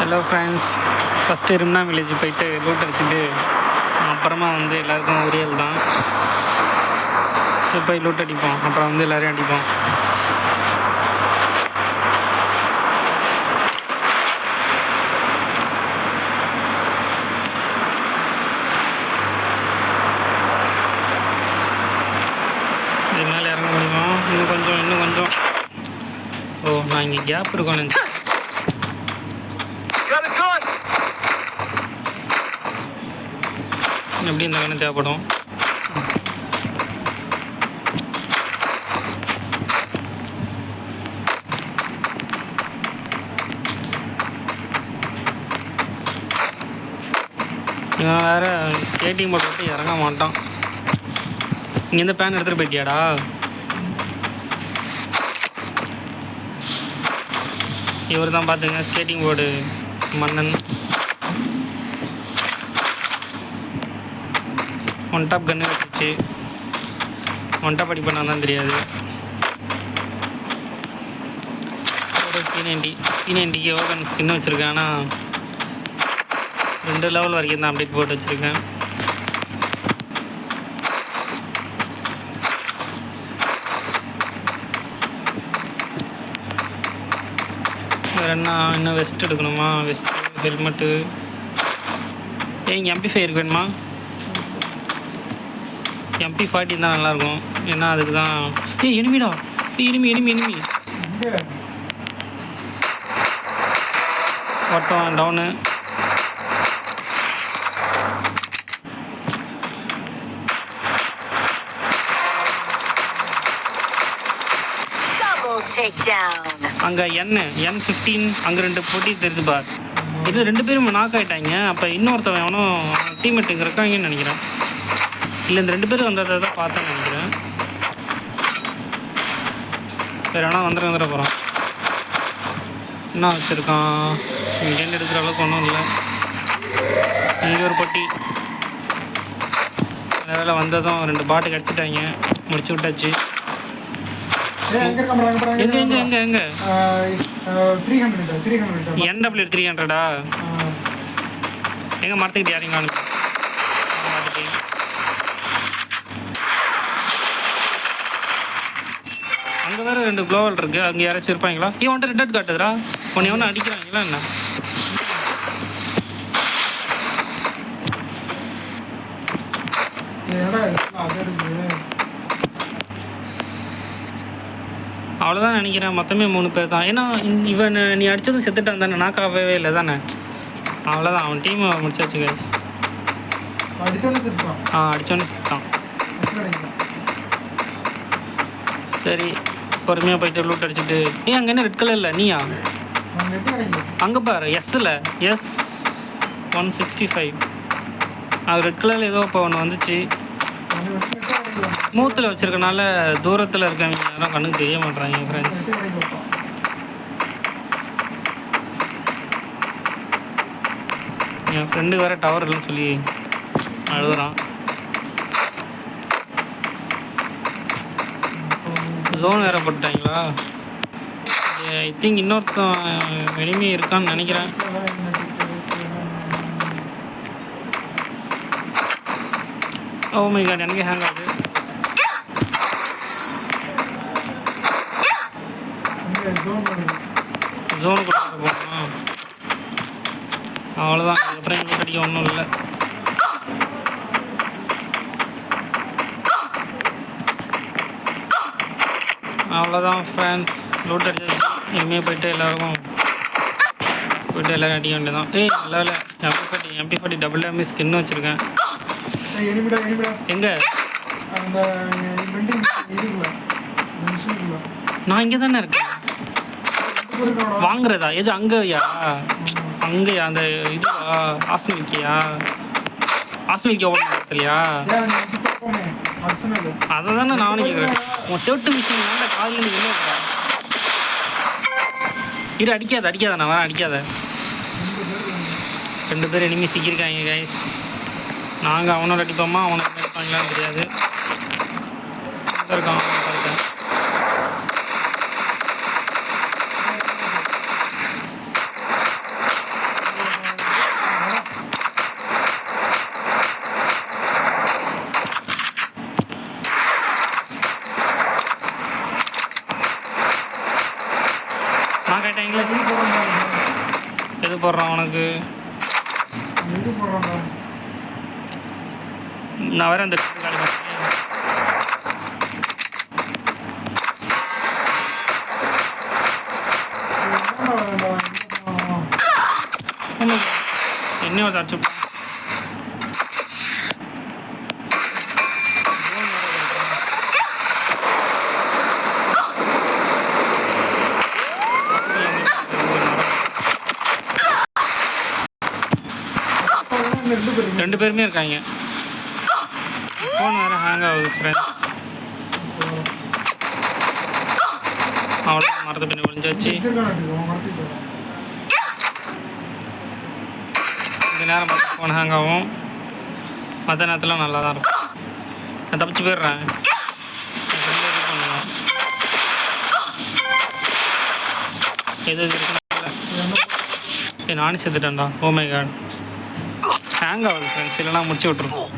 Hello friends, first ரிம்னா village போயிட்டு loot அடிச்சுட்டு அப்புறமா வந்து எல்லாருக்கும் உரியல் தான். போய் லூட் அடிப்போம், அப்புறம் வந்து எல்லோரையும் அடிப்போம். இது மேலே இறங்க முடியுமா? இன்னும் கொஞ்சம். ஓ, நான் இங்கே கேப் இருக்கணும். எப்படி இந்த கண்ணு தேவைப்படும். இவன் வேறு ஸ்கேட்டிங் போட்டு விட்டு இறங்க மாட்டான். இங்கேருந்து பேன் எடுத்துகிட்டு போயிட்டியாடா? இவர் தான் பார்த்துங்க, ஸ்கேட்டிங் போர்டு மன்னன். ஒன் டாப் கன்று வச்சிச்சு. ஒன் டாப் அடி பண்ணால் தான் தெரியாது. ஒரு P90 ஓகன் ஸ்கின் வச்சுருக்கேன். ஆனால் 2 லெவல் வரைக்கும் தான் அப்டேட் போட்டு வச்சுருக்கேன். வேறு என்ன, இன்னும் வெஸ்ட் எடுக்கணுமா? Vest, helmet. இங்கே MP5 இருக்கு வேணுமா? MP40 தான் நல்லாயிருக்கும். ஏன்னா அதுக்கு தான். எனிமிடா, எனிமி ஒருத்தன் டவுனு. அங்கே N15 அங்கே 2 போட்டி தெரிஞ்சு பார். இதில் 2 பேரும் நாக் ஆகிட்டாங்க. அப்போ இன்னொருத்தவன் எவனும் டீம்மேட் இங்கே இருக்காங்கன்னு நினைக்கிறேன். இல்லை, இந்த 2 பேரும் வந்ததை தான் பார்த்தேன்னு நினைக்கிறேன். சரி, ஆனால் வந்துட போகிறான். என்ன வச்சுருக்கான்? இங்கேருந்து எடுக்கிற அளவுக்கு ஒன்றும் இல்லை. இங்கே ஒரு பொட்டி. வேலை வந்ததும் 2 பாட்டு கிடச்சிட்டாங்க. முடிச்சு விட்டாச்சு. எங்க NW300 எங்க மரத்துக்கிட்ட யாரையும் காணும். அங்கே வேறு 2 குளோவல் இருக்கு. அங்கே யாராச்சும் இருப்பாங்களா? வந்துட்டு ரெட் காட்டுதுரா. உன்னை ஒன்று அடிக்கிறாங்களா என்ன? அவ்வளோதான் நினைக்கிறேன். மொத்தமே 3 பேர் தான். ஏன்னா இவன் நீ அடித்ததும் செத்துட்டான் தானே, நாக்காகவே இல்லை தானே. அவ்வளோதான், அவன் டீமை முடிச்சாச்சு கைஸ். அடித்தோன்னே செத்துட்டான். சரி, பொறுமையாக போயிட்டு லூட் அடிச்சுட்டு. அங்கே என்ன ரெட் கலர் இல்லை? நீயா? அங்கே பாரு, எஸ்ஸில் S165 அது ரெட் கலரில் ஏதோ இப்போ ஒன்று வந்துச்சு. மூத்தில் வச்சுருக்கனால தூரத்தில் இருக்கவங்க யாரும் கண்ணுக்கு தெரிய மாட்டாங்க ஃப்ரெண்ட்ஸ். என் ஃப்ரெண்டுக்கு வேறு டவர் இல்லைன்னு சொல்லி அழுகுறான். ஜோன் வேறு போட்டாங்களா? ஐ திங்க் இன்னொருத்தன் எனிமி இருக்கான்னு நினைக்கிறேன். ஓ மை காட், எனக்கு ஹேங் ஆகுது. ஜோனுக்குள்ள போகணும். அவ்வளோதான், அதுக்கப்புறம் எங்களுக்கு அடிக்க ஒன்றும் இல்லை. அவ்வளோதான் ஃப்ரெண்ட்ஸ், லூட் அடிச்சாச்சு. இனிமேல் போயிட்டு எல்லோரும் அடிக்க வேண்டியதான். நல்ல MP40 டபுள் டேமேஜ் ஸ்கின் வச்சுருக்கேன். எங்கே? நான் இங்கே தானே இருக்கேன். வாங்குறதா? எது அங்கேயா? அந்த இதுவா? ஹாஸ்டல்கியா ஓடலையா? அதை தானே நானும் கேட்குறேன். உன் தேர்ட்டு மிஷின் காலையில் நீ என்ன இரு? அடிக்காத, நான் வரேன். அடிக்காத. 2 பேர் இனிமே சிக்கியிருக்காங்க கைஸ். நாங்கள் அவனோட அடிப்போமா, அவனை அடிப்பாங்களான்னு தெரியாது. இருக்கான். போடுறான் உனக்கு? நான் வரேன் அந்த காலி பண்ணி. என்ன வச்சு ரெண்டு பேருமே இருக்காங்க. ஃபோன் வேறு ஹேங் ஆகுது ஃப்ரெண்ட். அவ்வளோ மரத்தை பின்ன ஒழிஞ்சாச்சு. இந்த நேரம் பார்த்து ஃபோன் ஹேங் ஆகும். மற்ற நேரத்தில் நல்லா தான் இருக்கும். நான் தப்பிச்சு போயிடுறேன். எது இருக்குன்னு நானும் செத்துட்டேன்டா. ஓ மை காட், ஹேங் ஆகுது ஃப்ரெண்ட்ஸ். இல்லைனா முடிச்சு விட்ருக்கோம்.